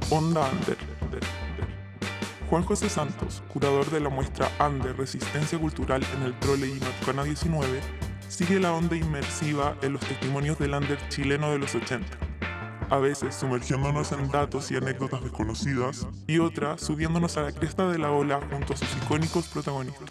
Onda Under. Juan José Santos, curador de la muestra Under Resistencia Cultural en el Trolley y Matucana 19, sigue la onda inmersiva en los testimonios del Under chileno de los 80. A veces sumergiéndonos en datos y anécdotas desconocidas, y otra subiéndonos a la cresta de la ola junto a sus icónicos protagonistas.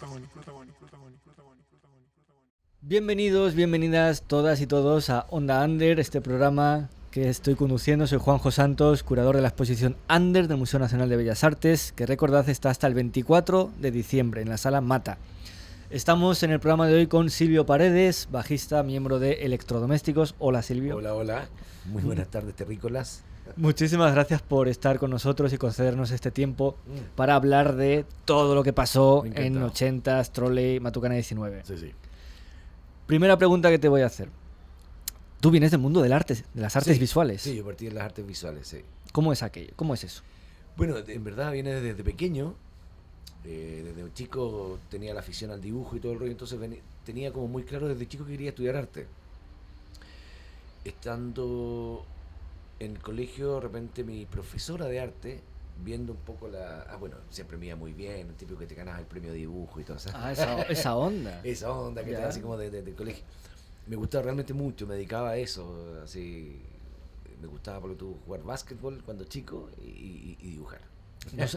Bienvenidos, bienvenidas todas y todos a Onda Under, este programa que estoy conduciendo. Soy Juanjo Santos, curador de la exposición Under del Museo Nacional de Bellas Artes, que recordad está hasta el 24 de diciembre en la sala Mata. Estamos en el programa de hoy con Silvio Paredes, bajista, miembro de Electrodomésticos. Hola, Silvio. Hola, hola. Muy buenas tardes, terrícolas. Muchísimas gracias por estar con nosotros y concedernos este tiempo para hablar de todo lo que pasó en 80s, Trolley, Matucana 19. Sí. Primera pregunta que te voy a hacer. Tú vienes del mundo del arte, de las artes visuales. Sí, yo partí de las artes visuales, sí. ¿Cómo es aquello? ¿Cómo es eso? Bueno, en verdad viene desde pequeño. Desde chico tenía la afición al dibujo y todo el rollo, entonces tenía como muy claro desde chico que quería estudiar arte. Estando en el colegio, de repente mi profesora de arte, viendo un poco siempre me iba muy bien, el típico que te ganas el premio de dibujo y todo eso. Esa onda. Esa onda que te da así como del colegio. Me gustaba realmente mucho, me dedicaba a eso, así. Me gustaba jugar básquetbol cuando chico y dibujar.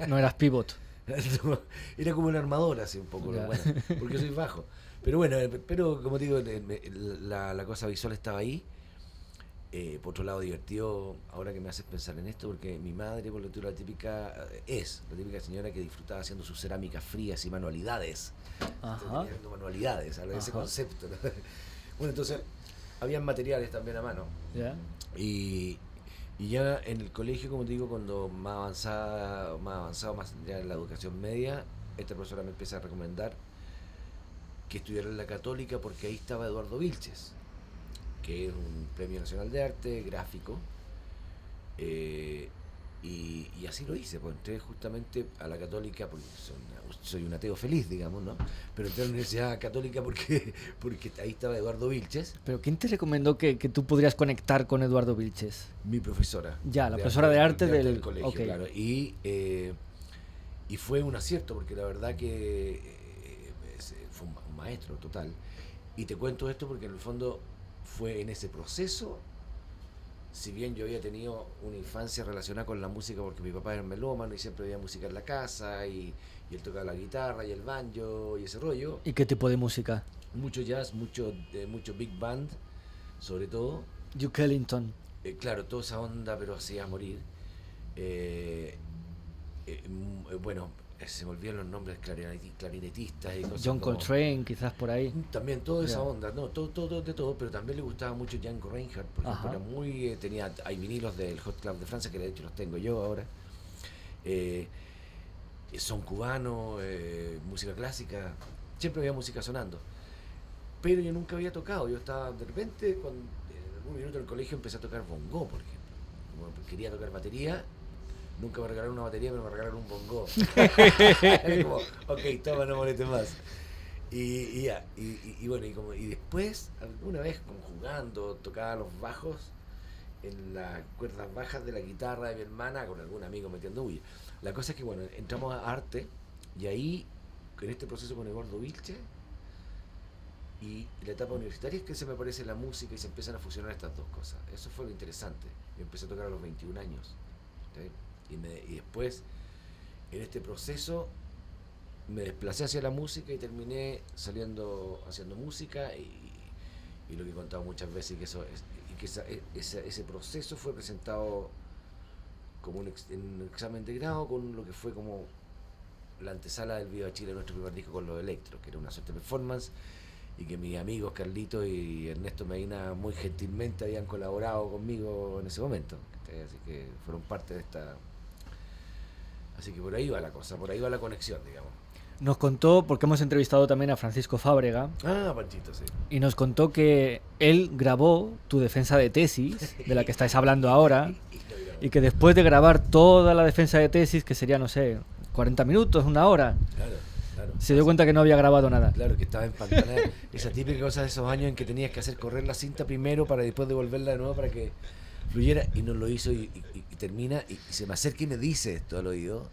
No eras pivot. No, era como un armador así un poco, bueno, porque soy bajo. Pero bueno, como digo, la cosa visual estaba ahí. Por otro lado, divertido, ahora que me haces pensar en esto, porque mi madre, por lo tanto, la típica señora que disfrutaba haciendo sus cerámicas frías y manualidades. Ajá. Manualidades, ese concepto, ¿no? Bueno, entonces, habían materiales también a mano. ¿Ya? Y ya en el colegio, como te digo, cuando más avanzado, más ya en la educación media, esta profesora me empieza a recomendar que estudiara en la Católica porque ahí estaba Eduardo Vilches, que es un premio nacional de arte gráfico, y así lo hice, pues entré justamente a la Católica porque soy un ateo feliz, digamos, ¿no? Pero entré a la Universidad Católica porque ahí estaba Eduardo Vilches. ¿Pero quién te recomendó que tú podrías conectar con Eduardo Vilches? Mi profesora. Ya, la profesora de arte del colegio, okay. Claro. Y fue un acierto, porque la verdad que fue un maestro total. Y te cuento esto porque en el fondo fue en ese proceso, si bien yo había tenido una infancia relacionada con la música porque mi papá era melómano y siempre había música en la casa y él tocaba la guitarra y el banjo y ese rollo. ¿Y qué tipo de música? Mucho jazz, mucho big band, sobre todo. Duke Ellington. Claro, toda esa onda, pero así a morir. Bueno, se me olvidan los nombres clarinetistas y cosas. John Coltrane, quizás por ahí. También toda esa onda, no, todo de todo, pero también le gustaba mucho Django Reinhardt, por ejemplo, era muy, hay vinilos del Hot Club de Francia, que de hecho los tengo yo ahora. Son cubanos, música clásica, siempre había música sonando. Pero yo nunca había tocado, yo estaba de repente, en algún minuto del colegio empecé a tocar bongo, por ejemplo. Como quería tocar batería. Nunca me regalaron una batería, pero me regalaron un bongo. Era como, ok, toma, no molestes más. Y bueno, y después, alguna vez como jugando, tocaba los bajos en las cuerdas bajas de la guitarra de mi hermana con algún amigo metiendo bulla. La cosa es que, bueno, entramos a arte y ahí, en este proceso con Eduardo Vilches y la etapa universitaria, es que se me aparece la música y se empiezan a fusionar estas dos cosas. Eso fue lo interesante. Yo empecé a tocar a los 21 años. ¿Sí? Y después, en este proceso, me desplacé hacia la música y terminé haciendo música y lo que he contado muchas veces, ese proceso fue presentado como un examen de grado con lo que fue como la antesala del Viva Chile, nuestro primer disco con los Electros, que era una suerte de performance y que mis amigos Carlito y Ernesto Medina muy gentilmente habían colaborado conmigo en ese momento, así que fueron parte de esta. Así que por ahí va la cosa, por ahí va la conexión, digamos. Nos contó, porque hemos entrevistado también a Francisco Fábrega. Ah, Panchito, sí. Y nos contó que él grabó tu defensa de tesis, de la que estáis hablando ahora, y que después de grabar toda la defensa de tesis, que sería, no sé, 40 minutos, una hora, Claro. se dio cuenta que no había grabado nada. Claro, que estaba empantanada. Esa típica cosa de esos años en que tenías que hacer correr la cinta primero para después devolverla de nuevo para que fluyera, y no lo hizo, y termina, y se me acerca y me dice esto al oído,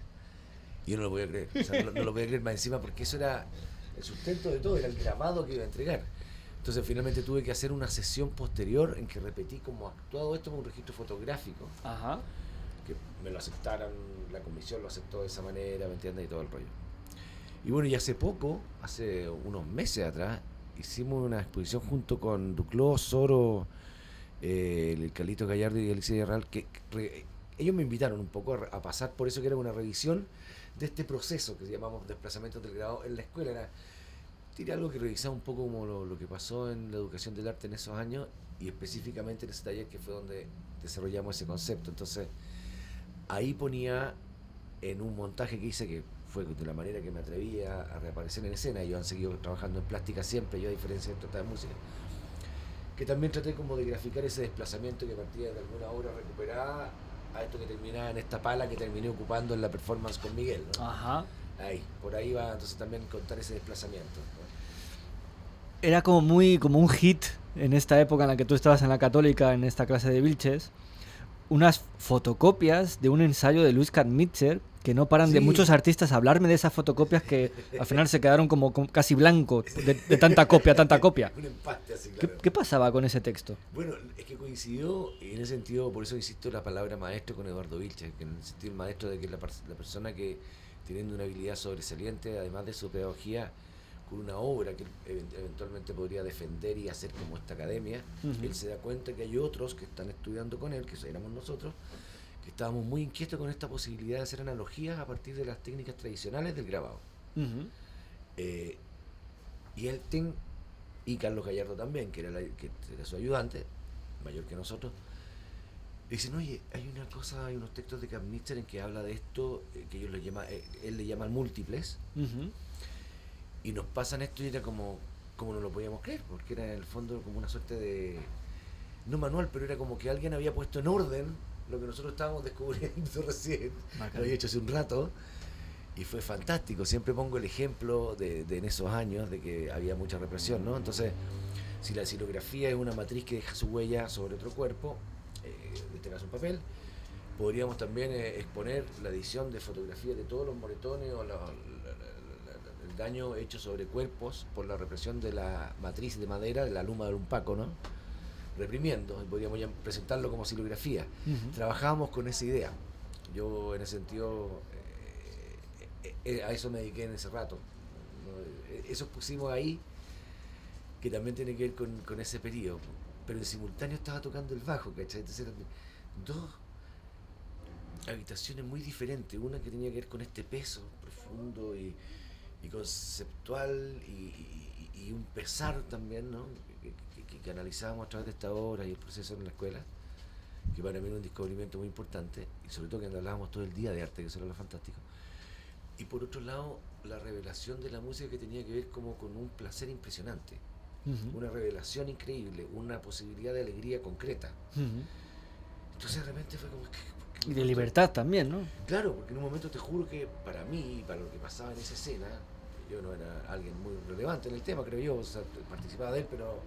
y yo no lo voy a creer, o sea, no lo voy a creer más encima, porque eso era el sustento de todo, era el grabado que iba a entregar. Entonces finalmente tuve que hacer una sesión posterior en que repetí cómo actuado esto con un registro fotográfico. Ajá. Que me lo aceptaran, la comisión lo aceptó de esa manera, ¿me entiendes? Y todo el rollo. Y bueno, y hace poco, hace unos meses atrás, hicimos una exposición junto con Duclos, Soro, el Carlito Gallardo y Alicia Real, ellos me invitaron un poco a pasar por eso, que era una revisión de este proceso que llamamos desplazamiento del grado en la escuela. Era algo que revisaba un poco como lo que pasó en la educación del arte en esos años, y específicamente en ese taller que fue donde desarrollamos ese concepto. Entonces ahí ponía en un montaje que hice, que fue de la manera que me atrevía a reaparecer en escena. Ellos han seguido trabajando en plástica siempre, yo a diferencia de tratar de música, que también traté como de graficar ese desplazamiento que partía de alguna obra recuperada a esto que terminaba en esta pala que terminé ocupando en la performance con Miguel, ¿no? Ajá. Ahí, por ahí va entonces también contar ese desplazamiento, ¿no? Era como un hit en esta época en la que tú estabas en la Católica, en esta clase de Vilches, unas fotocopias de un ensayo de Luis Katmitzer, que no paran de Sí. muchos artistas hablarme de esas fotocopias que al final se quedaron como casi blancos de tanta copia. Un empate así, ¿Qué, claro. qué pasaba con ese texto? Bueno, es que coincidió, y en ese sentido, por eso insisto la palabra maestro con Eduardo Vilches, que en el sentido el maestro de que la persona que, teniendo una habilidad sobresaliente, además de su pedagogía, con una obra que eventualmente podría defender y hacer como esta academia, él se da cuenta que hay otros que están estudiando con él, que éramos nosotros, que estábamos muy inquietos con esta posibilidad de hacer analogías a partir de las técnicas tradicionales del grabado. Y él y Carlos Gallardo también, que era su ayudante, mayor que nosotros, dicen, oye, hay una cosa, hay unos textos de Katmitzer en que habla de esto, que ellos él le llaman múltiples, y nos pasan esto, y era como no lo podíamos creer, porque era en el fondo como una suerte de, no manual, pero era como que alguien había puesto en orden lo que nosotros estábamos descubriendo recién, lo había hecho hace un rato, y fue fantástico. Siempre pongo el ejemplo de en esos años de que había mucha represión, ¿no? Entonces, si la estilografía es una matriz que deja su huella sobre otro cuerpo, en este caso un papel, podríamos también exponer la edición de fotografías de todos los moretones o el daño hecho sobre cuerpos por la represión de la matriz de madera de la luma de un paco, ¿no? Reprimiendo, y podríamos ya presentarlo como estilografía. Trabajábamos con esa idea. Yo en ese sentido a eso me dediqué en ese rato, ¿no? Eso pusimos ahí, que también tiene que ver con ese periodo, pero en simultáneo estaba tocando el bajo, ¿cachai? Entonces eran dos habitaciones muy diferentes, una que tenía que ver con este peso profundo y conceptual y un pesar también, ¿no? que analizábamos a través de esta obra y el proceso en la escuela, que para mí era un descubrimiento muy importante, y sobre todo que hablábamos todo el día de arte, que eso era lo fantástico. Y por otro lado, la revelación de la música, que tenía que ver como con un placer impresionante, una revelación increíble, una posibilidad de alegría concreta. Entonces de repente fue como que y de libertad también, ¿no? Claro, porque en un momento te juro que para mí y para lo que pasaba en esa escena, yo no era alguien muy relevante en el tema, creo yo, o sea, participaba de él, pero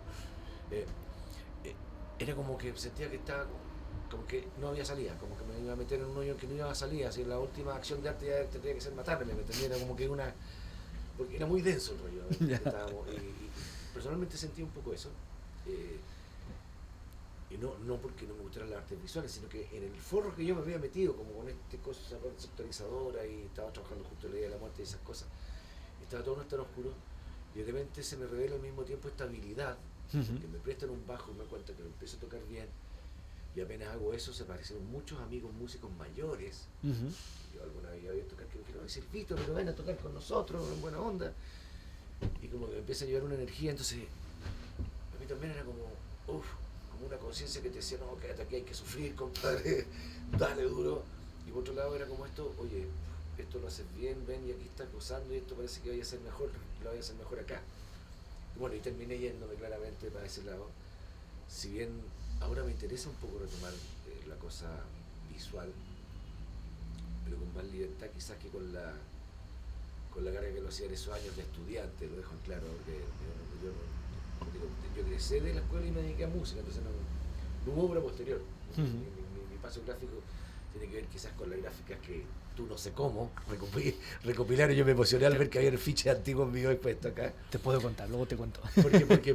era como que sentía que estaba como que no había salida, como que me iba a meter en un hoyo que no iba a salir, así la última acción de arte ya tendría que ser matarme, ¿me entendía? Era como que porque era muy denso el rollo, ¿no? y personalmente sentí un poco eso, y no porque no me gustaran las artes visuales, sino que en el forro que yo me había metido, como con esta cosa conceptualizadora, y estaba trabajando justo en la idea de la muerte y esas cosas, estaba todo tan oscuro, y de repente se me revela al mismo tiempo esta habilidad, que me prestan un bajo y me doy cuenta que lo empiezo a tocar bien, y apenas hago eso se aparecieron muchos amigos músicos mayores. Yo alguna vez había tocado, que me dijeron, Silvito, pero ven a tocar con nosotros, en buena onda, y como que me empieza a llevar una energía. Entonces a mí también era como una conciencia que te decía, no, quédate aquí, hay que sufrir, compadre, dale duro. Y por otro lado era como esto, oye, esto lo haces bien, ven, y aquí estás gozando, y esto parece que vaya a ser mejor, lo vaya a hacer mejor acá. Y bueno, y terminé yéndome claramente para ese lado, si bien ahora me interesa un poco retomar la cosa visual, pero con más libertad quizás que con la carga que lo hacía en esos años de estudiante, lo dejo en claro, porque yo crecí de la escuela y me dediqué a música, entonces hubo obra posterior. Ujú. Mi paso gráfico tiene que ver quizás con las gráficas que tú no sé cómo recopilar. Yo me emocioné al ver que había fichas antiguos míos expuestos acá. Te puedo contar, luego te cuento.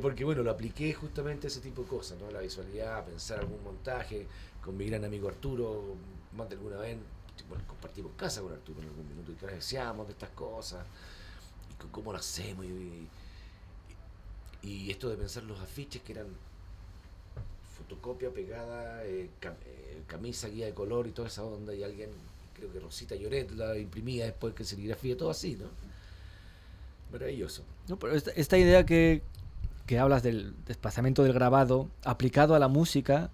Porque bueno, lo apliqué justamente a ese tipo de cosas, ¿no? La visualidad, pensar algún montaje con mi gran amigo Arturo, más de alguna vez, bueno, compartimos casa con Arturo en algún minuto y que decíamos de estas cosas y cómo lo hacemos y esto de pensar los afiches que eran fotocopia pegada, camisa, guía de color y toda esa onda, y alguien, creo que Rosita Lloret la imprimía después, que serigrafía, todo así, ¿no? Maravilloso. No, pero esta idea que hablas del desplazamiento del grabado aplicado a la música,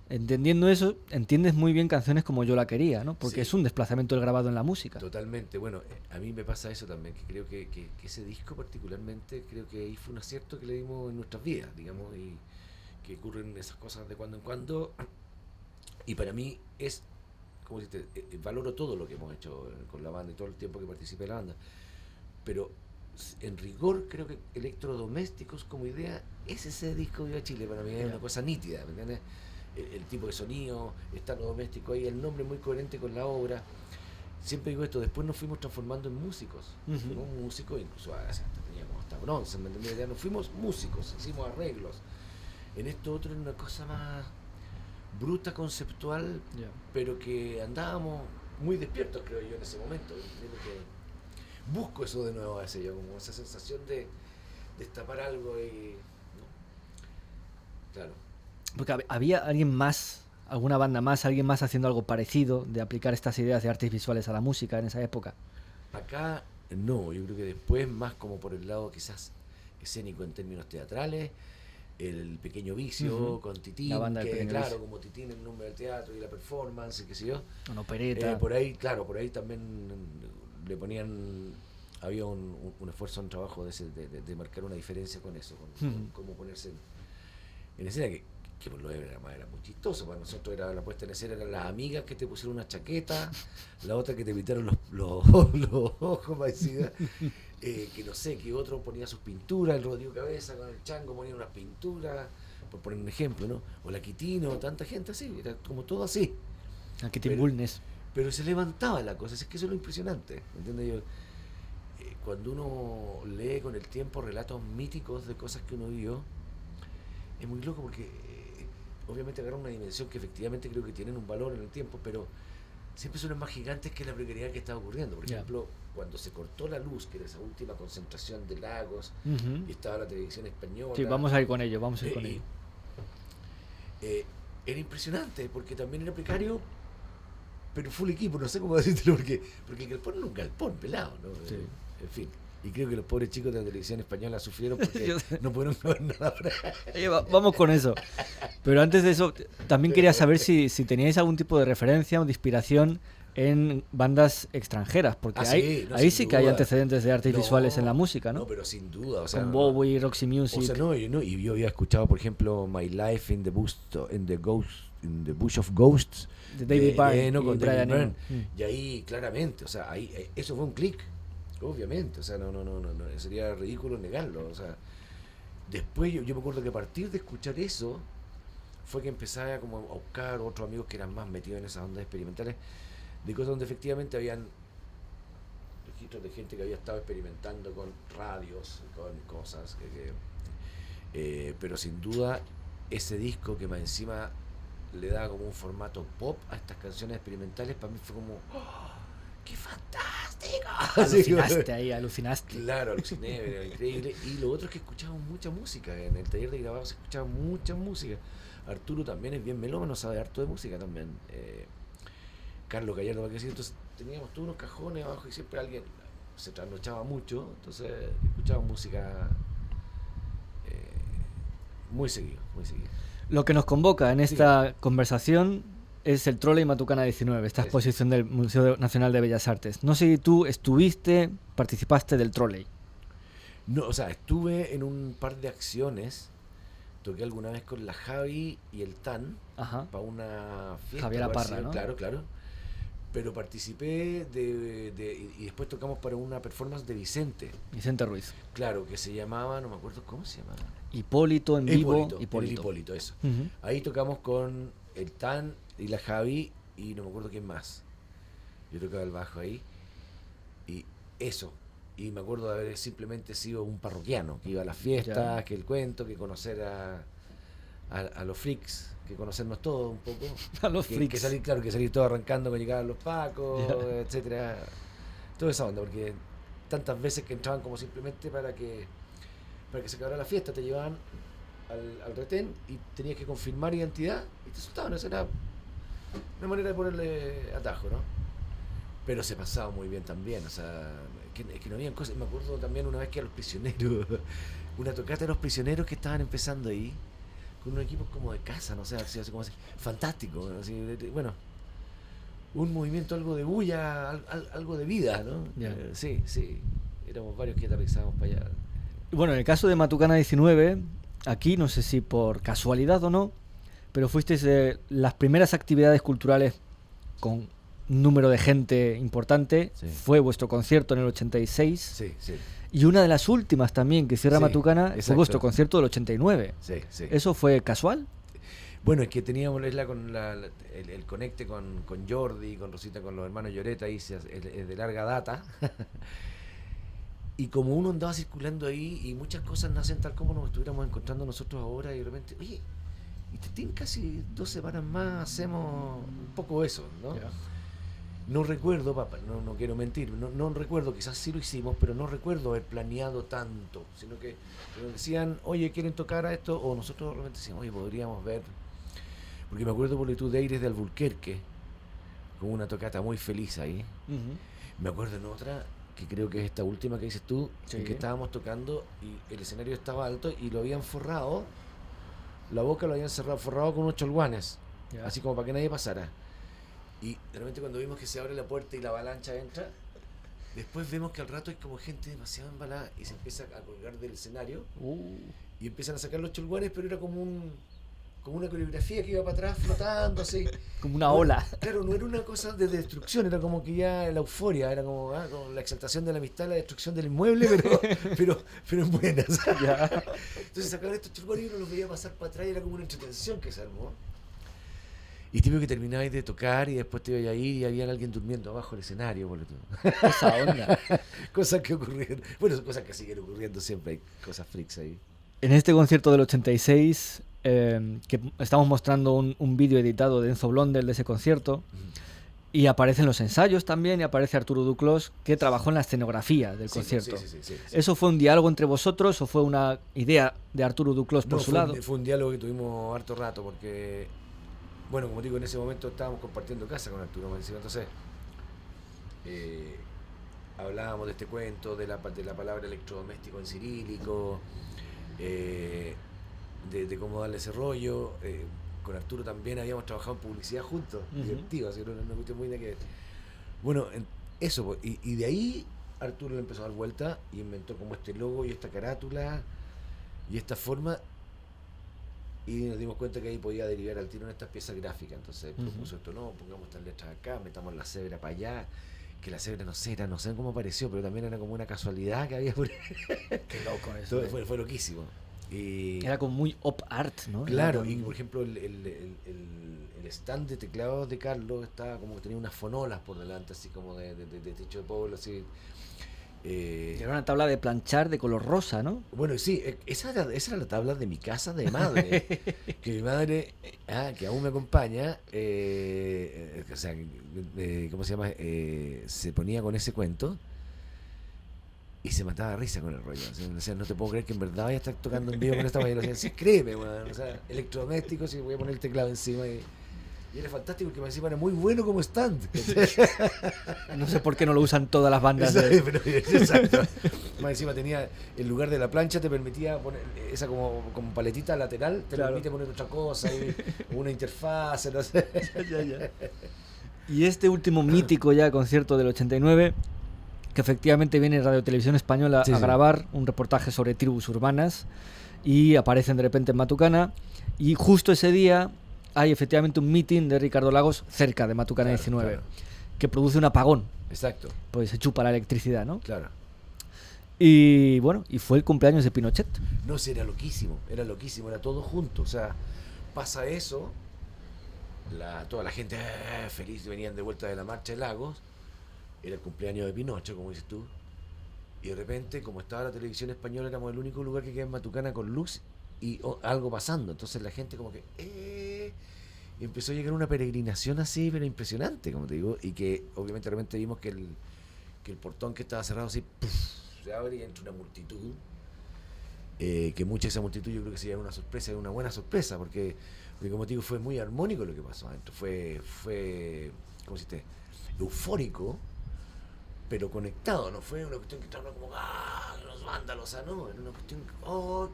entendiendo eso, entiendes muy bien canciones como Yo la quería, ¿no? Porque Sí. es un desplazamiento del grabado en la música. Totalmente. Bueno, a mí me pasa eso también, que creo que ese disco particularmente, creo que ahí fue un acierto que le dimos en nuestras vidas, digamos, y que ocurren esas cosas de cuando en cuando. Y para mí es, como si valoro todo lo que hemos hecho con la banda y todo el tiempo que participé en la banda. Pero en rigor creo que Electrodomésticos como idea es ese disco Viva Chile. Para mí es una cosa nítida, ¿me entiendes? El tipo de sonido, está lo doméstico ahí, el nombre muy coherente con la obra. Siempre digo esto, después nos fuimos transformando en músicos. Ujú. Fuimos músicos, incluso hasta teníamos hasta bronce, ¿me entiendes? Ya nos fuimos músicos, hicimos arreglos. En esto otro era una cosa más bruta, conceptual, Ya. pero que andábamos muy despiertos, creo yo, en ese momento. Creo que busco eso de nuevo a veces, yo, como esa sensación de destapar algo y... ¿no? Claro. Porque había alguien más, alguna banda más, alguien más haciendo algo parecido, de aplicar estas ideas de artes visuales a la música en esa época. Acá no, yo creo que después más como por el lado quizás escénico en términos teatrales, el Pequeño Vicio Ujú. con Titín, La banda del que Pequeño claro, Vicio. como Titín el nombre del teatro y la performance y qué sé yo. Una opereta. Por ahí, claro, por ahí también le ponían, había un esfuerzo, un trabajo de marcar una diferencia con eso, con Ujú. cómo ponerse en escena, que por lo era muy chistoso. Para nosotros era la puesta en escena, eran las amigas que te pusieron una chaqueta, la otra que te pintaron los ojos, parecida, que no sé, que otro ponía sus pinturas, el Rodrigo Cabeza con el Chango ponía unas pinturas, por poner un ejemplo, ¿no? O la Quitino, tanta gente así, era como todo así. Aquí Tim pero- Bulnes. Pero se levantaba la cosa, es que eso es lo impresionante, ¿entiendes? Yo, cuando uno lee con el tiempo relatos míticos de cosas que uno vivió, es muy loco porque obviamente agarra una dimensión que efectivamente creo que tienen un valor en el tiempo, pero siempre son más gigantes que la precariedad que estaba ocurriendo. Por Ya. ejemplo, cuando se cortó la luz, que era esa última concentración de lagos, Ujú. y estaba la televisión española. Sí, vamos a ir con ello, vamos a ir Eh, con y- ello. Era impresionante porque también era precario, pero full equipo, no sé cómo decirlo, porque el galpón era un galpón pelado, ¿no? Sí. En fin. Y creo que los pobres chicos de la televisión española sufrieron porque Yo sé. no pudieron ver nada. Vamos con eso. Pero antes de eso, también quería saber si teníais algún tipo de referencia o de inspiración en bandas extranjeras, porque Ah, ahí sí, no, ahí sin sí que hay duda. antecedentes de artes No, visuales en la música, ¿no? No, pero sin duda, o sea, Con Bowie, Roxy Music. o sea, y yo había escuchado, por ejemplo, My Life in the Bush of Ghosts De David Byrne ¿no? y con Brian David Byrne. Eno. Y ahí claramente, o sea, ahí eso fue un clic, obviamente, o sea, no, sería ridículo negarlo, o sea, después yo me acuerdo que a partir de escuchar eso fue que empecé a como a buscar otros amigos que eran más metidos en esas ondas experimentales, de cosas donde efectivamente habían registros de gente que había estado experimentando con radios, con cosas, pero sin duda ese disco que más encima le da como un formato pop a estas canciones experimentales, para mí fue como ¡oh, ¡qué fantástico! Alucinaste ahí, alucinaste. Claro, aluciné, era increíble. Y lo otro es que escuchamos mucha música. En el taller de grabado se escuchaba mucha música. Arturo también es bien melómano, sabe harto de música también. Carlos Gallardo, para qué decir. Entonces teníamos todos unos cajones abajo y siempre alguien se trasnochaba mucho. Entonces escuchábamos música muy seguido, muy seguido. Lo que nos convoca en esta conversación es el Trolley Matucana 19, esta Sí. exposición del Museo Nacional de Bellas Artes. No sé si tú participaste del Trolley. No, o sea, estuve en un par de acciones. Toqué alguna vez con la Javi y el Tan Ajá. para una fiesta. Javier algo Aparra, así, ¿no? Claro, claro. pero participé y después tocamos para una performance de Vicente. Vicente Ruiz. Claro, que se llamaba, no me acuerdo cómo se llamaba. Hipólito en vivo. Hipólito, eso. Uh-huh. Ahí tocamos con el Tan y la Javi y no me acuerdo quién más. Yo tocaba el bajo ahí. Y eso. Y me acuerdo de haber simplemente sido un parroquiano, que iba a las fiestas, que el cuento, que conocer a los freaks, que conocernos todos un poco. A los freaks. Que salir todo arrancando cuando llegaban los pacos, etcétera. Toda esa onda, porque tantas veces que entraban como simplemente para que se acabara la fiesta, te llevaban al retén y tenías que confirmar identidad y te soltaban. Esa era una manera de ponerle atajo, ¿no? Pero se pasaba muy bien también, o sea, que no habían cosas. Me acuerdo también una vez que a los prisioneros, una tocata de los prisioneros que estaban empezando ahí, con un equipo como de casa, no sé, así como así, fantástico, así, bueno, un movimiento, algo de bulla, algo de vida, ¿no? Sí, éramos varios que aterrizábamos para allá. Bueno, en el caso de Matucana 19, aquí no sé si por casualidad o no, pero fuisteis de las primeras actividades culturales con un número de gente importante, fue vuestro concierto en el 86, sí. Y una de las últimas también que cierra Matucana fue vuestro concierto del 89. Sí. ¿Eso fue casual? Bueno, es que teníamos el conecte con Jordi, con Rosita, con los hermanos Lloreta, ahí es de larga data. Y como uno andaba circulando ahí y muchas cosas nacen tal como nos estuviéramos encontrando nosotros ahora y de repente, oye, y casi 2 semanas más hacemos un poco eso, ¿no? Yeah. No recuerdo, papá, no quiero mentir, no recuerdo, quizás sí lo hicimos, pero no recuerdo haber planeado tanto, sino que nos decían, oye, ¿quieren tocar a esto? O nosotros realmente decíamos, oye, podríamos ver, porque me acuerdo por tú de Aires de Alburquerque, con una tocata muy feliz ahí. Uh-huh. Me acuerdo en otra, que creo que es esta última que dices tú, en que estábamos tocando y el escenario estaba alto y lo habían forrado, la boca lo habían forrado con unos cholguanes, así como para que nadie pasara. Y de repente cuando vimos que se abre la puerta y la avalancha entra, después vemos que al rato hay como gente demasiado embalada y se empieza a colgar del escenario y empiezan a sacar los cholguanes, pero era como una coreografía que iba para atrás flotando así. Como una ola. Claro, no era una cosa de destrucción, era como que ya la euforia, era como la exaltación de la amistad, la destrucción del inmueble, pero en buenas. Entonces sacaban estos cholguanes y uno los veía pasar para atrás y era como una entretención que se armó. Y típico que terminabais de tocar y después te ibas a ir y había alguien durmiendo abajo del escenario, por esa onda. Cosas que ocurrieron. Bueno, son cosas que siguen ocurriendo siempre, hay cosas freaks ahí. En este concierto del 86, que estamos mostrando un vídeo editado de Enzo Blondel de ese concierto, y aparecen los ensayos también, y aparece Arturo Duclos, que trabajó en la escenografía del concierto. Sí. ¿Eso fue un diálogo entre vosotros o fue una idea de Arturo Duclos por su lado? Fue un diálogo que tuvimos harto rato, porque... Bueno, como digo, en ese momento estábamos compartiendo casa con Arturo, entonces hablábamos de este cuento, de la palabra electrodoméstico en cirílico, de cómo darle ese rollo. Con Arturo también habíamos trabajado en publicidad juntos, divertido, así que no cuestión muy de que... Bueno, eso, y de ahí Arturo le empezó a dar vuelta y inventó como este logo y esta carátula y esta forma. Y nos dimos cuenta que ahí podía derivar al tiro en estas piezas gráficas. Entonces propuso esto, no, pongamos estas letras acá, metamos la cebra para allá, que la cebra no sé cómo apareció, pero también era como una casualidad que había por ahí. Qué loco eso. Fue loquísimo. Y era como muy op art, ¿no? Claro, y por ejemplo el stand de teclados de Carlos estaba como que tenía unas fonolas por delante, así como de techo de pueblo, así. Era una tabla de planchar de color rosa, ¿no? Bueno, sí, esa era la tabla de mi casa de madre. Que mi madre, que aún me acompaña, o sea, ¿cómo se llama? Se ponía con ese cuento y se mataba de risa con el rollo. O sea, no te puedo creer que en verdad vaya a estar tocando en vivo con esta mañana. O sea, sí, créeme, man. O sea, electrodomésticos, y voy a poner el teclado encima y era fantástico porque me decía, era muy bueno como stand. No sé por qué no lo usan todas las bandas. Exacto. Más encima tenía, en lugar de la plancha, te permitía poner esa como paletita lateral, te permite poner otra cosa, una interfaz, no sé. Ya. Y este último mítico ya concierto del 89, que efectivamente viene Radio Televisión Española a grabar un reportaje sobre tribus urbanas y aparecen de repente en Matucana, y justo ese día hay efectivamente un meeting de Ricardo Lagos cerca de Matucana 19. Claro. que produce un apagón. Exacto, Pues se chupa la electricidad, ¿no? claro. Y bueno, y fue el cumpleaños de Pinochet. No, sí, era loquísimo, era todo junto. O sea, pasa eso, toda la gente feliz, venían de vuelta de la marcha de Lagos, era el cumpleaños de Pinochet, como dices tú, y de repente, como estaba la televisión española, éramos el único lugar que queda en Matucana con luz y algo pasando. Entonces la gente como que... y empezó a llegar una peregrinación así, pero impresionante, como te digo, y que obviamente de repente vimos que el portón que estaba cerrado así, ¡puf!, se abre y entra una multitud, que mucha de esa multitud yo creo que sería una sorpresa, una buena sorpresa, porque como te digo, fue muy armónico lo que pasó adentro, fue ¿cómo se dice? Eufórico, pero conectado, no fue una cuestión que estaba como los vándalos, o sea, no, era una cuestión,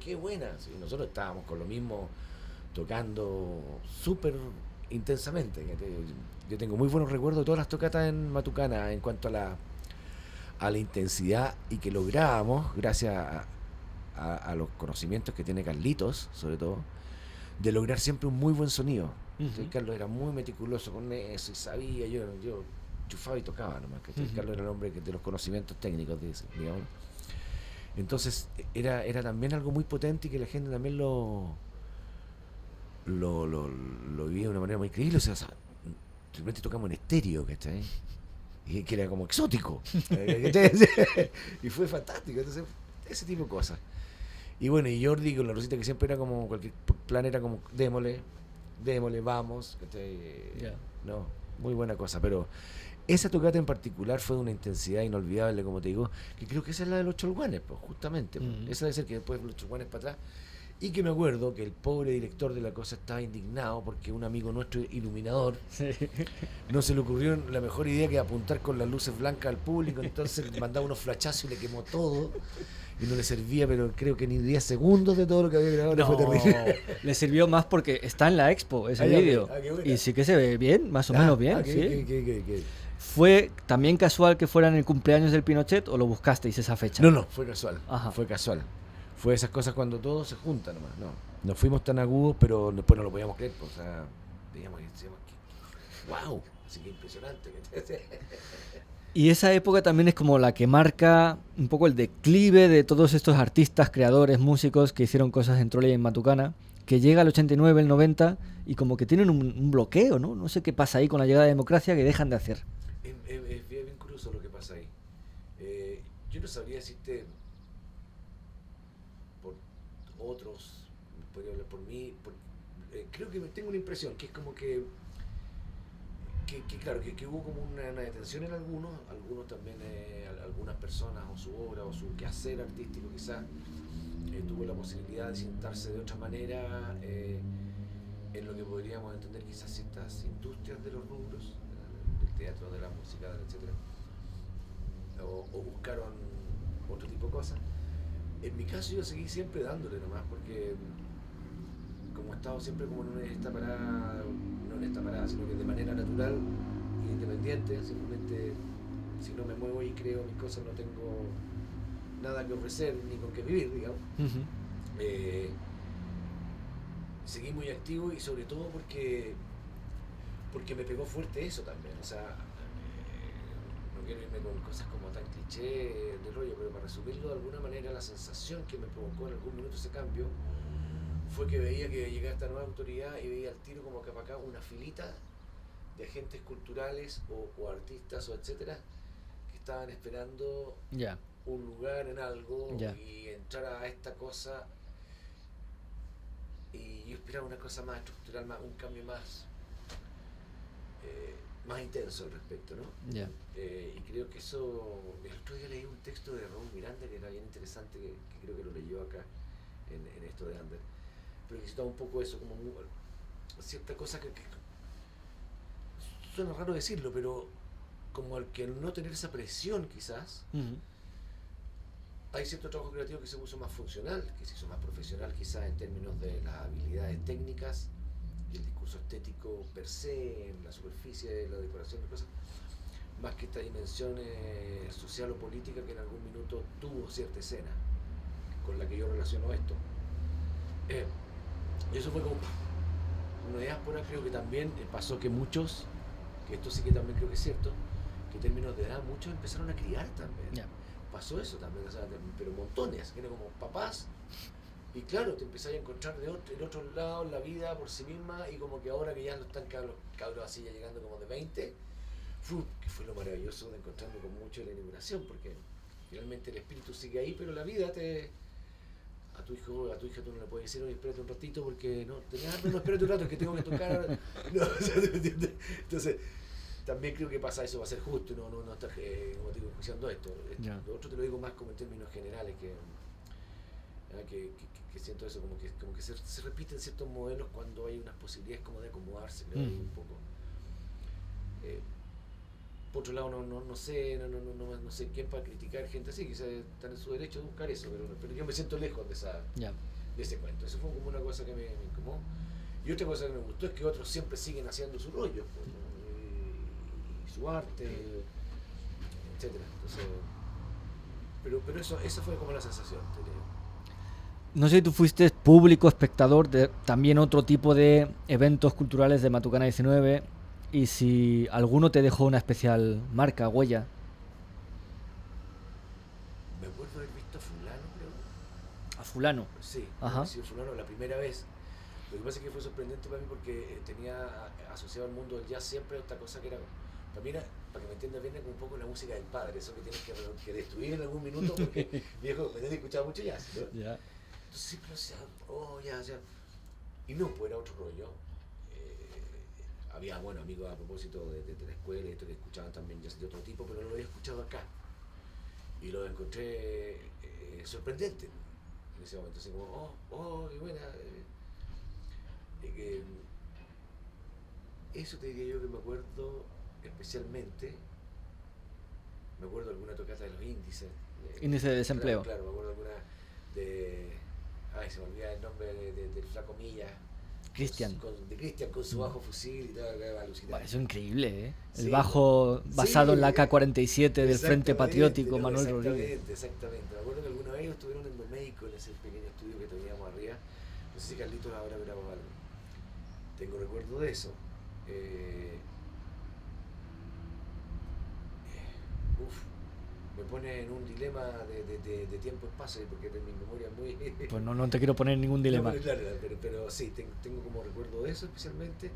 qué buena. Sí, nosotros estábamos con lo mismo, tocando súper intensamente. Yo tengo muy buenos recuerdos de todas las tocatas en Matucana en cuanto a la intensidad, y que lográbamos, gracias a los conocimientos que tiene Carlitos, sobre todo, de lograr siempre un muy buen sonido. Entonces, Carlos era muy meticuloso con eso y sabía, yo chufaba y tocaba nomás. Carlos era el hombre de los conocimientos técnicos, digamos. Entonces era también algo muy potente y que la gente también lo vivía de una manera muy increíble. O sea, realmente tocamos en estéreo, ¿cachai? Y que era como exótico. Y fue fantástico. Entonces, ese tipo de cosas. Y bueno, y Jordi con la Rosita, que siempre era como, cualquier plan era como, démosle, vamos. Yeah. No, muy buena cosa. Pero esa tocata en particular fue de una intensidad inolvidable, como te digo, que creo que esa es la de los Cholguanes, pues, justamente. Esa debe ser que después de los Cholguanes para atrás. Y que me acuerdo que el pobre director de la cosa estaba indignado porque un amigo nuestro, iluminador, no se le ocurrió la mejor idea que apuntar con las luces blancas al público. Entonces mandaba unos flachazos y le quemó todo. Y no le servía, pero creo que ni 10 segundos de todo lo que había grabado. No, fue terrible. Le sirvió más porque está en la expo ese vídeo. Y sí que se ve bien, más o menos bien. ¿Sí? ¿Fue también casual que fuera en el cumpleaños del Pinochet o lo buscasteis esa fecha? No, fue casual. Ajá. Fue casual. Fue esas cosas cuando todo se junta nomás. No fuimos tan agudos, pero después no lo podíamos creer. Pues, o sea, veíamos y decíamos que ¡wow! Así que impresionante. Y esa época también es como la que marca un poco el declive de todos estos artistas, creadores, músicos que hicieron cosas en Trole y en Matucana, que llega el 89, el 90 y como que tienen un bloqueo, ¿no? No sé qué pasa ahí con la llegada de la democracia, que dejan de hacer. Es bien curioso lo que pasa ahí. Yo no sabría decirte por otros, podría hablar por mí, creo que tengo una impresión que es como que claro, que hubo como una detención en algunos también, algunas personas o su obra o su quehacer artístico quizás tuvo la posibilidad de sentarse de otra manera en lo que podríamos entender quizás ciertas industrias de los rubros, del teatro, de la música, etcétera, o buscaron otro tipo de cosas. En mi caso yo seguí siempre dándole nomás, porque como he estado siempre como no en esta parada, sino que de manera natural e independiente, simplemente si no me muevo y creo mis cosas no tengo nada que ofrecer ni con qué vivir, digamos. Seguí muy activo y sobre todo porque me pegó fuerte eso también, o sea, no quiero irme con cosas como tan cliché de rollo, pero para resumirlo de alguna manera, la sensación que me provocó en algún minuto ese cambio fue que veía que llegaba esta nueva autoridad y veía al tiro como que para acá una filita de agentes culturales o artistas o etcétera que estaban esperando un lugar en algo y entrar a esta cosa, y yo esperaba una cosa más estructural, un cambio más intenso al respecto, ¿no? Y creo que eso, el otro día leí un texto de Raúl Miranda que era bien interesante, que creo que lo leyó acá en esto de Ander, pero que citaba un poco eso, como cierta cosa que suena raro decirlo, pero como al que no tener esa presión quizás, hay cierto trabajo creativo que se puso más funcional, que se hizo más profesional quizás en términos de las habilidades técnicas y el discurso estético per se, en la superficie de la decoración de cosas, más que esta dimensión social o política que en algún minuto tuvo cierta escena con la que yo relaciono esto. Y eso fue como una diáspora. Creo que también pasó que muchos, que esto sí que también creo que es cierto, que términos de edad muchos empezaron a criar también. Ya. Pasó eso también, o sea, pero montones, que eran como papás. Y claro, te empezás a encontrar en otros lados la vida por sí misma, y como que ahora que ya no están cabros así ya llegando como de 20, que fue lo maravilloso de encontrarme con mucho en la inauguración, porque finalmente el espíritu sigue ahí, pero la vida a tu hijo o a tu hija tú no le puedes decir, oye, espérate un ratito porque no, no, espérate un rato, es que tengo que tocar. No, o sea, ¿me entiendes? Entonces, también creo que pasa eso, va a ser justo, no estar, como te digo, escuchando esto. Ya. Lo otro te lo digo más como en términos generales, que siento eso, como que se repiten ciertos modelos cuando hay unas posibilidades como de acomodarse, creo, un poco. Por otro lado, no sé quién para criticar gente así, quizás están en su derecho de buscar eso, pero yo me siento lejos de ese cuento. Eso fue como una cosa que me incomodó. Y otra cosa que me gustó es que otros siempre siguen haciendo su rollo, pues, ¿no? Y su arte, etcétera. Entonces, pero eso fue como la sensación, te digo. No sé si tú fuiste público, espectador de también otro tipo de eventos culturales de Matucana 19 y si alguno te dejó una especial marca, huella. Me acuerdo haber visto a fulano, creo. A fulano. Sí, Ajá. sí, fulano la primera vez. Lo que pasa es que fue sorprendente para mí porque tenía asociado al mundo del jazz siempre esta cosa que era, para mí era, para que me entiendas bien, como un poco la música del padre, eso que tienes que destruir en algún minuto porque viejo, me escuchaba mucho jazz, ¿no? Ya. Entonces siempre decía, ya. Y no, pues era otro rollo. Había, bueno, amigos a propósito de la escuela y esto que escuchaban también jazz de otro tipo, pero no lo había escuchado acá. Y lo encontré sorprendente en ese momento. Así como, qué buena. Eso te diría yo que me acuerdo especialmente. Me acuerdo de alguna tocata de los índices. Índice de desempleo. Claro, me acuerdo alguna de. Ay, se me olvida el nombre del flaco Milla. Cristian. De Cristian con su bajo fusil y todo, que era alucinante. Eso es increíble, ¿eh? El Sí, bajo basado en la AK-47 del Frente Patriótico, no, Manuel Rodríguez. Exactamente. Me acuerdo que alguna vez ellos estuvieron en Domeico, en ese pequeño estudio que teníamos arriba. No sé si Carlitos ahora grabó algo. Tengo recuerdo de eso. Me pone en un dilema de tiempo-espacio, porque mi memoria es muy... Pues no te quiero poner ningún dilema. No, claro, pero sí, tengo como recuerdo de eso especialmente.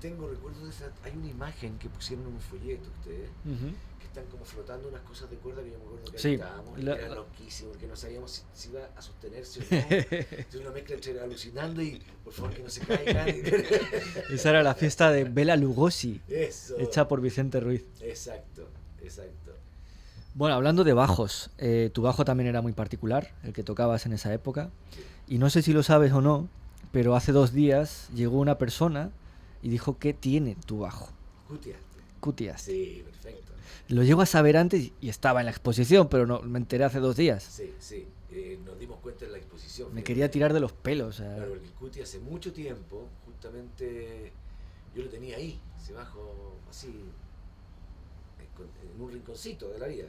Tengo recuerdo de esa... Hay una imagen que pusieron en un folleto ustedes, que están como flotando unas cosas de cuerda que yo me acuerdo que estábamos, que era loquísimo, porque no sabíamos si iba a sostenerse o no. Es una mezcla entre alucinando y por favor que no se caigan. Esa era la fiesta de Bela Lugosi, Eso. hecha por Vicente Ruiz. Exacto. Bueno, hablando de bajos, tu bajo también era muy particular, el que tocabas en esa época. Y no sé si lo sabes o no, pero hace 2 días llegó una persona y dijo que tiene tu bajo. Cutias. Sí, perfecto. Lo llego a saber antes y estaba en la exposición, pero no me enteré hace 2 días. Sí. Nos dimos cuenta en la exposición. Me quería tirar de los pelos. Claro, porque el Cuti hace mucho tiempo, justamente, yo lo tenía ahí, ese bajo así, en un rinconcito de la vida.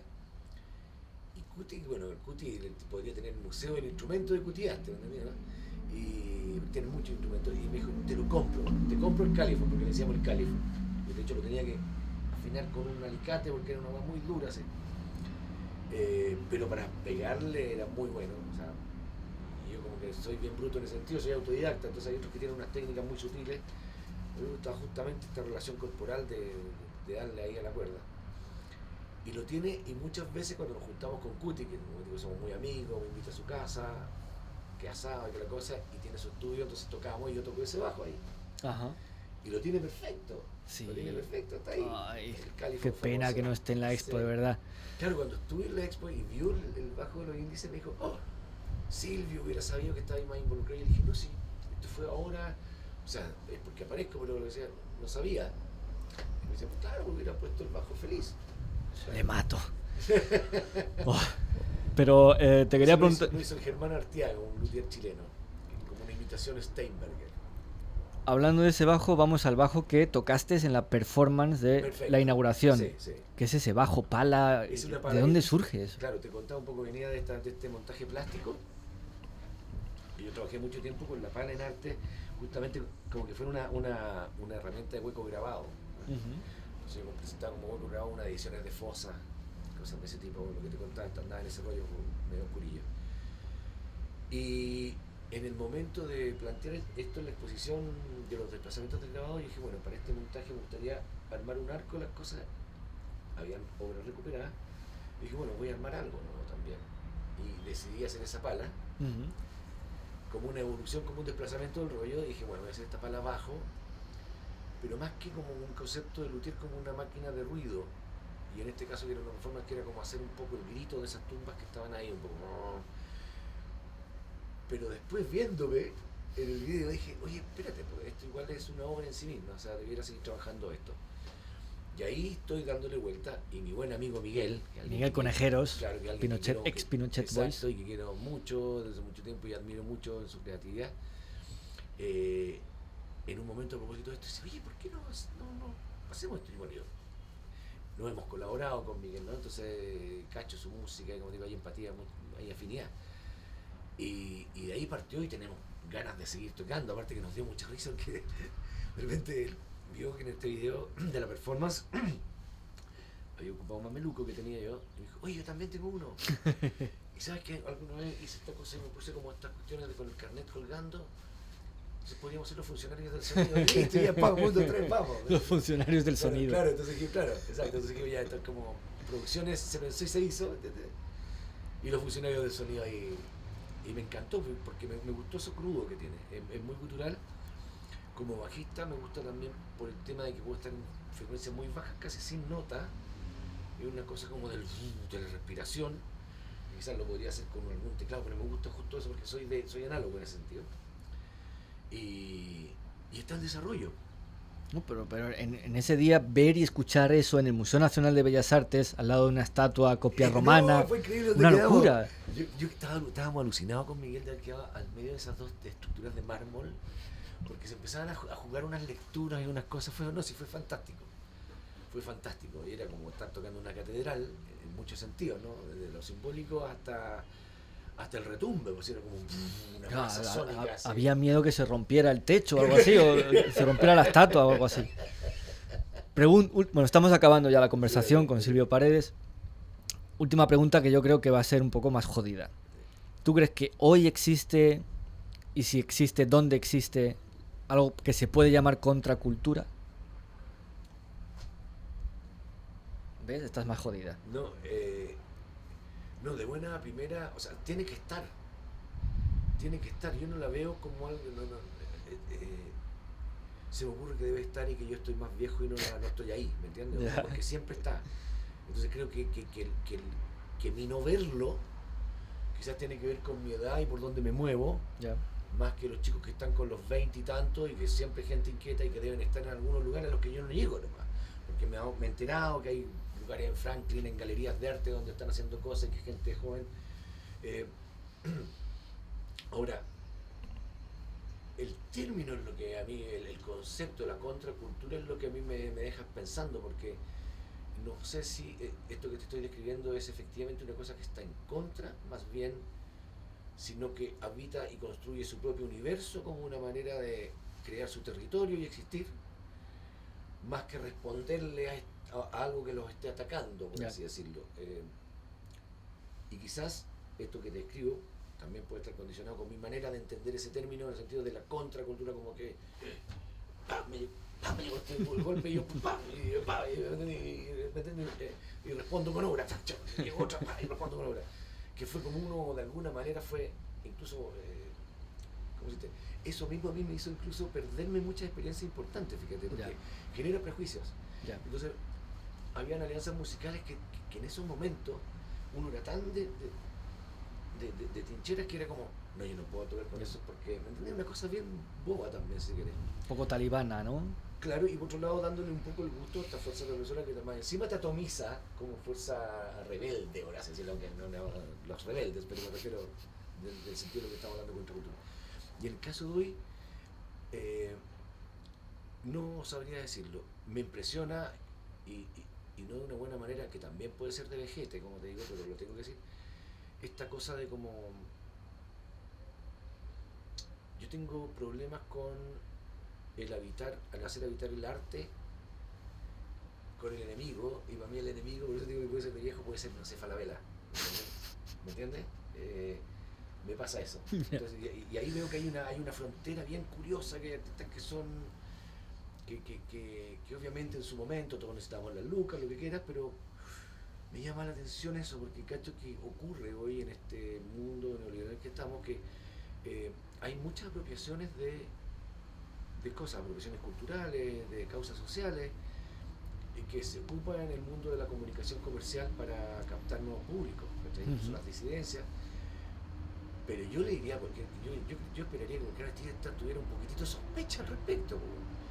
Y Cuti, bueno, el Cuti podría tener el museo del instrumento de Cuti antes, ¿no? Y tiene muchos instrumentos. Y me dijo, te compro el califo, porque le decíamos el califo. Y de hecho lo tenía que afinar con un alicate porque era una más muy dura, así. Pero para pegarle era muy bueno. O sea, y yo como que soy bien bruto en ese sentido, soy autodidacta, entonces hay otros que tienen unas técnicas muy sutiles. Me gusta justamente esta relación corporal de darle ahí a la cuerda. Y lo tiene, y muchas veces cuando nos juntamos con Cuti, que como digo, somos muy amigos, me invita a su casa, que asaba, que la cosa, y tiene su estudio, entonces tocamos y yo toco ese bajo ahí. Ajá. Y lo tiene perfecto. Sí. Lo tiene perfecto, está ahí. Ay, qué pena famoso. que no esté en la expo, Sí. de verdad. Claro, cuando estuve en la expo y vio el bajo de los índices, me dijo, Silvio, hubiera sabido que estaba ahí más involucrado. Y le dije, no, sí, esto fue ahora, o sea, es porque aparezco, pero decía, no sabía. Y me decía, pues claro, hubiera puesto el bajo feliz. O sea, Le mato. Pero te quería preguntar... Lo hizo el Germán Artiaga, un luthier chileno, como una imitación a Steinberger. Hablando de ese bajo, vamos al bajo que tocaste en la performance de Perfecto. la inauguración. Sí. ¿Qué es ese bajo? ¿Pala? Es una pala. ¿De dónde surge eso? Claro, te contaba un poco, venía de este montaje plástico. Y yo trabajé mucho tiempo con la pala en arte, justamente como que fuera una herramienta de hueco grabado. Entonces yo presentaba como bueno, grababa unas ediciones de Fosa, cosas de ese tipo, lo que te contaba, andaba en ese rollo medio oscurillo. Y en el momento de plantear esto en la exposición de los desplazamientos del grabado, yo dije, bueno, para este montaje me gustaría armar un arco, las cosas, habían obras recuperadas, y dije, bueno, voy a armar algo nuevo también. Y decidí hacer esa pala, como una evolución, como un desplazamiento del rollo, y dije, bueno, voy a hacer esta pala abajo, pero más que como un concepto de luthier, como una máquina de ruido, y en este caso que era una forma que era como hacer un poco el grito de esas tumbas que estaban ahí, un poco. Pero después viéndome en el video dije, oye, espérate, pues esto igual es una obra en sí misma, o sea, debiera seguir trabajando esto. Y ahí estoy dándole vuelta, y mi buen amigo Miguel, Miguel Conejeros, claro, que Pinochet, ex Pinochet Boys, y que quiero mucho desde mucho tiempo y admiro mucho en su creatividad, en un momento a propósito de esto, dice, oye, ¿por qué no hacemos esto? Y bueno, nos hemos colaborado con Miguel, ¿no? Entonces cacho su música, y como digo, hay empatía, hay afinidad. Y de ahí partió y tenemos ganas de seguir tocando, aparte que nos dio mucha risa porque de repente él vio que en este video de la performance había ocupado un mameluco que tenía yo y me dijo, oye, yo también tengo uno. Y sabes que alguna vez hice esta cosa y me puse como estas cuestiones con el carnet colgando. Entonces podríamos ser los funcionarios del sonido. Y listo, ya pago, mundo 3, vamos. Los funcionarios del sonido. Claro, exacto. Entonces que ya esto como producciones se pensó y se hizo, ¿entiendes? Y los funcionarios del sonido ahí. Y me encantó porque me gustó eso crudo que tiene. Es muy cultural. Como bajista me gusta también por el tema de que puedo estar en frecuencias muy bajas, casi sin nota. Es una cosa como de la respiración. Quizás lo podría hacer con algún teclado, pero me gusta justo eso porque soy análogo en ese sentido. Y está en desarrollo. No, pero en ese día ver y escuchar eso en el Museo Nacional de Bellas Artes, al lado de una estatua copia romana, fue increíble, una locura. Estábamos alucinados con Miguel de haber quedado al medio de esas dos estructuras de mármol, porque se empezaban a jugar unas lecturas y unas cosas. Fue fantástico. Fue fantástico. Y era como estar tocando una catedral, en muchos sentidos, ¿no? Desde lo simbólico hasta el retumbe, pues era como una masa sónica. Había miedo que se rompiera el techo o algo así, o se rompiera la estatua o algo así. Bueno, estamos acabando ya la conversación con Silvio Paredes. Última pregunta que yo creo que va a ser un poco más jodida. ¿Tú crees que hoy existe, y si existe, dónde existe, algo que se puede llamar contracultura? ¿Ves? Estás más jodida. No, de buena a primera, o sea, tiene que estar. Yo no la veo como algo, se me ocurre que debe estar y que yo estoy más viejo y no estoy ahí, ¿me entiendes? Yeah. Porque siempre está. Entonces creo que mi no verlo quizás tiene que ver con mi edad y por dónde me muevo, Yeah. más que los chicos que están con los 20 y tantos y que siempre hay gente inquieta y que deben estar en algunos lugares a los que yo no llego nomás. Porque me he enterado que hay lugares en Franklin, en galerías de arte donde están haciendo cosas, que hay gente joven. Ahora, el término es lo que a mí, el concepto, la contracultura es lo que a mí me deja pensando, porque no sé si esto que te estoy describiendo es efectivamente una cosa que está en contra, más bien, sino que habita y construye su propio universo como una manera de crear su territorio y existir, más que responderle a algo que los esté atacando, por así decirlo. Y quizás esto que te escribo también puede estar condicionado con mi manera de entender ese término en el sentido de la contracultura, como que me llegó el golpe y yo y respondo con obra, llegó otra y respondo con obra, que fue como uno de alguna manera fue incluso ¿cómo se dice? Eso mismo a mí me hizo incluso perderme muchas experiencias importantes, fíjate, porque genera prejuicios. Entonces habían alianzas musicales que en esos momentos uno era tan de trincheras que era como, no, yo no puedo tocar con eso porque, ¿me entiendes? Una cosa bien boba también, si querés. Un poco talibana, ¿no? Claro, y por otro lado dándole un poco el gusto a esta fuerza represora que más encima te atomiza como fuerza rebelde, ahora se dice aunque no los rebeldes, pero me refiero del sentido de lo que estamos hablando de contracultura. Y en el caso de hoy, no sabría decirlo, me impresiona y no de una buena manera, que también puede ser de vejete, como te digo, pero lo tengo que decir, esta cosa de como... Yo tengo problemas con al hacer habitar el arte con el enemigo, y para mí el enemigo, por eso digo que puede ser de viejo, puede ser, no sé, Falabella. ¿Me entiendes? Me pasa eso. Entonces, y ahí veo que hay una frontera bien curiosa, que hay artistas que son, que obviamente en su momento todos necesitamos las lucas, lo que quieras, pero me llama la atención eso, porque cacho que ocurre hoy en este mundo neoliberal que estamos, que hay muchas apropiaciones de cosas, apropiaciones culturales, de causas sociales, que se ocupan en el mundo de la comunicación comercial para captar nuevos públicos, son las disidencias. Pero yo le diría, porque yo esperaría que cualquier artista tuviera un poquitito de sospecha al respecto.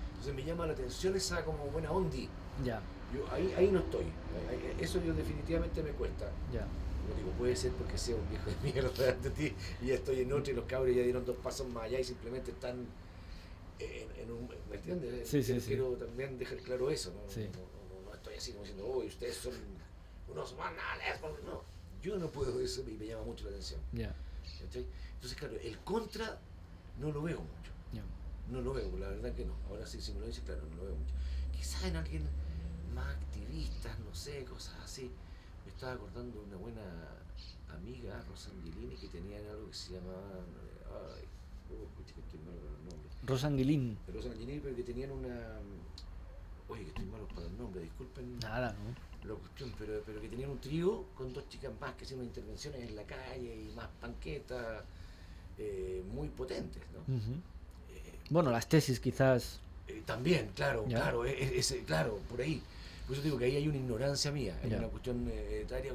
Entonces me llama la atención esa como buena ondi. Ya. Yo ahí no estoy. Eso yo definitivamente me cuesta. Ya. Como digo, puede ser porque sea un viejo de mierda de ti y ya estoy en otro y los cabros ya dieron 2 pasos más allá y simplemente están en un... ¿Me entiendes? Sí, Quiero también dejar claro eso. No, Sí. no estoy así como diciendo, uy, ustedes son unos manales. No, yo no puedo eso y me llama mucho la atención. Ya. ¿Cachai? Entonces, claro, el contra no lo veo mucho. Ya. No lo veo, la verdad que no. Ahora sí, si me lo dices, claro, no lo veo mucho. Quizás en alguien más activista, no sé, cosas así. Me estaba acordando de una buena amiga, Rosa Angelini, que tenía algo que se llamaba... escucha que estoy malo con los nombres. Rosa Angelini. Rosa Angelini, pero que tenían una... Oye, que estoy malo para el nombre, disculpen. Nada, ¿no? La cuestión, pero que tenían un trío con 2 chicas más que hacían unas intervenciones en la calle y más panquetas muy potentes, ¿no? Bueno, las tesis quizás. También, claro, ¿Ya? claro, claro, por ahí. Por eso digo que ahí hay una ignorancia mía, hay Ya. una cuestión etaria.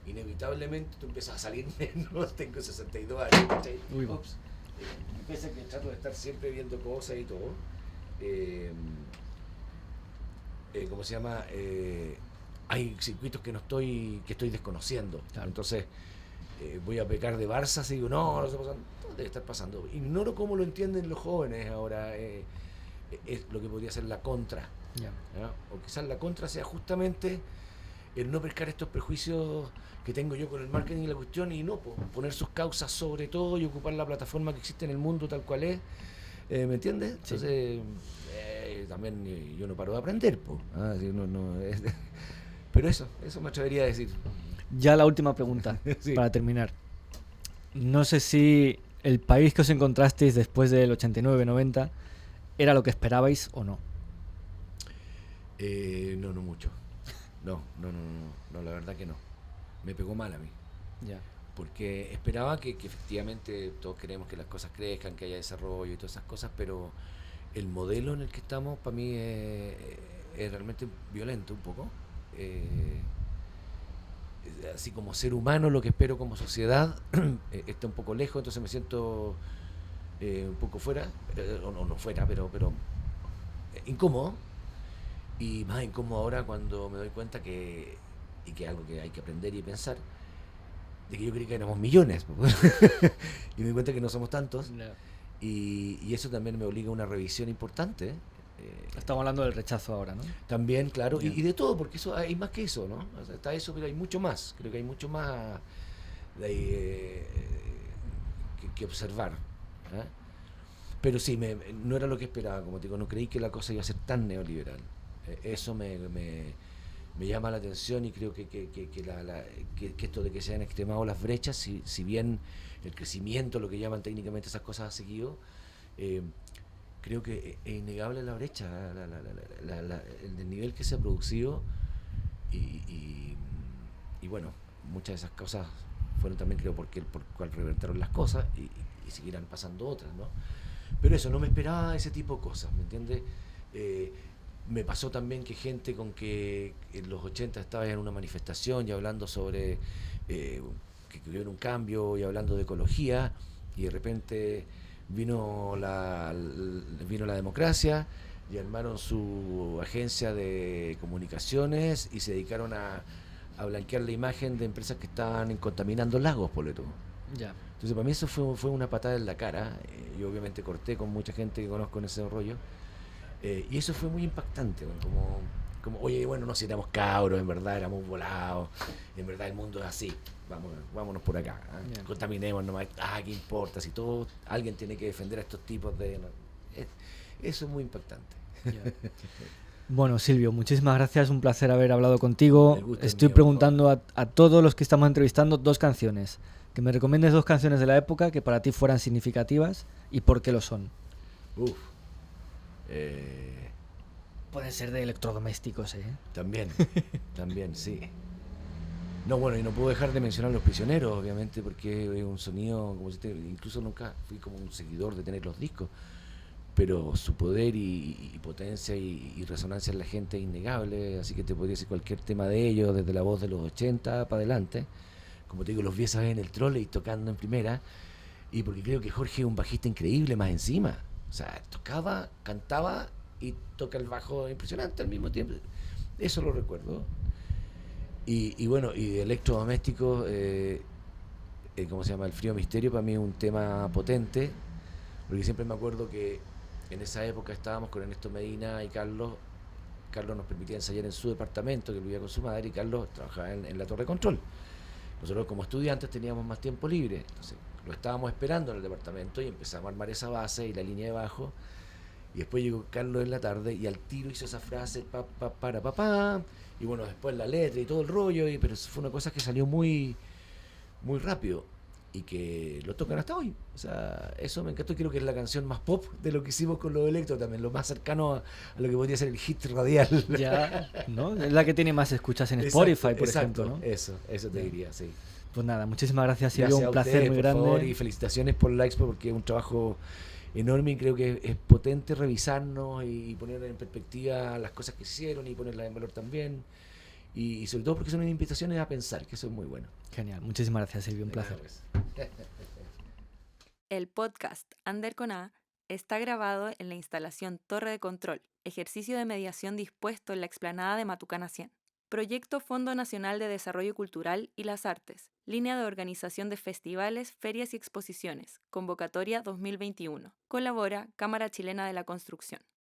Inevitablemente tú empiezas a salir menos, tengo 62 años, ¿cachai? Uy, Ups. Pese a que trato de estar siempre viendo cosas y todo. ¿Cómo se llama? Hay circuitos que estoy desconociendo. Claro. Entonces voy a pecar de Barça y digo, no está pasando, no debe estar pasando. Ignoro cómo lo entienden los jóvenes ahora, es lo que podría ser la contra. Ya. ¿Ya? O quizás la contra sea justamente el no pescar estos prejuicios que tengo yo con el marketing y la cuestión, y no, poner sus causas sobre todo y ocupar la plataforma que existe en el mundo tal cual es. ¿Me entiendes? Sí. Entonces, también yo no paro de aprender, po. Pero eso me atrevería a decir. Ya la última pregunta, Sí. para terminar. No sé si el país que os encontrasteis después del 89-90 era lo que esperabais o no. No mucho. No, la verdad que no. Me pegó mal a mí. Ya. Porque esperaba que efectivamente todos queremos que las cosas crezcan, que haya desarrollo y todas esas cosas, pero el modelo en el que estamos para mí es realmente violento un poco. Así como ser humano, lo que espero como sociedad está un poco lejos, entonces me siento un poco fuera, o no fuera, pero incómodo. Y más incómodo ahora cuando me doy cuenta que es algo que hay que aprender y pensar, de que yo creí que éramos millones y me doy cuenta que no somos tantos, y eso también me obliga a una revisión importante. Estamos hablando del rechazo ahora, ¿no? También, claro, Bien. y de todo, porque eso hay más que eso, ¿no? O sea, está eso, pero hay mucho más. Creo que hay mucho más que observar. ¿Eh? Pero sí, no era lo que esperaba, como te digo, no creí que la cosa iba a ser tan neoliberal. Eso me llama la atención, y creo que esto de que se hayan extremado las brechas, si bien el crecimiento, lo que llaman técnicamente esas cosas, ha seguido, creo que es innegable la brecha, el nivel que se ha producido, y bueno, muchas de esas cosas fueron también, creo, por cual revertieron las cosas y seguirán pasando otras, ¿no? Pero eso, no me esperaba ese tipo de cosas, ¿me entiendes? Me pasó también que gente con que en los 80 estaba en una manifestación y hablando sobre que hubiera un cambio y hablando de ecología, y de repente vino la democracia y armaron su agencia de comunicaciones y se dedicaron a blanquear la imagen de empresas que estaban contaminando lagos, por ejemplo. Ya. Entonces para mí eso fue una patada en la cara. Yo obviamente corté con mucha gente que conozco en ese rollo, y eso fue muy impactante, como oye, bueno, no, si éramos cabros, en verdad éramos volados, en verdad el mundo es así, vámonos por acá, Bien. contaminemos nomás, ¿qué importa? Si todo, alguien tiene que defender a estos tipos de... eso es muy impactante. Ya. Bueno, Silvio, muchísimas gracias, un placer haber hablado contigo. El gusto es Estoy mío, por favor. preguntando a todos los que estamos entrevistando 2 canciones. Que me recomiendes 2 canciones de la época que para ti fueran significativas y por qué lo son. Uf. Eh, Pueden ser de electrodomésticos, ¿eh? también, también, sí. No, bueno, y no puedo dejar de mencionar Los Prisioneros, obviamente, porque es un sonido, como si incluso nunca fui como un seguidor de tener los discos, pero su poder y potencia y resonancia en la gente es innegable, así que te podría decir cualquier tema de ellos, desde la voz de los 80 para adelante. Como te digo, los vi esa vez en el trolley tocando en primera, y porque creo que Jorge es un bajista increíble más encima. O sea, tocaba, cantaba y toca el bajo impresionante al mismo tiempo. Eso lo recuerdo. Y bueno, y de electrodomésticos, ¿cómo se llama? El Frío Misterio para mí es un tema potente, porque siempre me acuerdo que en esa época estábamos con Ernesto Medina y Carlos. Carlos nos permitía ensayar en su departamento, que vivía con su madre, y Carlos trabajaba en la torre de control. Nosotros como estudiantes teníamos más tiempo libre, entonces lo estábamos esperando en el departamento y empezamos a armar esa base y la línea de bajo. Y después llegó Carlos en la tarde y al tiro hizo esa frase, pa, y bueno, después la letra y todo el rollo, pero fue una cosa que salió muy, muy rápido y que lo tocan hasta hoy. O sea, eso me encantó, creo que es la canción más pop de lo que hicimos con los Electro también, lo más cercano a lo que podría ser el hit radial. Ya, ¿no? Es la que tiene más escuchas en Spotify, por ejemplo, ¿no? Eso te diría, sí. Pues nada, muchísimas gracias, Silvio, Gracias un a placer ustedes, muy por grande. favor, y felicitaciones por la expo porque es un trabajo enorme y creo que es potente revisarnos y poner en perspectiva las cosas que hicieron y ponerlas en valor también. Y sobre todo porque son invitaciones a pensar, que eso es muy bueno. Genial, muchísimas gracias, Silvio, un placer. Pues. El podcast Ander con A está grabado en la instalación Torre de Control, ejercicio de mediación dispuesto en la explanada de Matucana 100. Proyecto Fondo Nacional de Desarrollo Cultural y las Artes, línea de organización de festivales, ferias y exposiciones, convocatoria 2021. Colabora Cámara Chilena de la Construcción.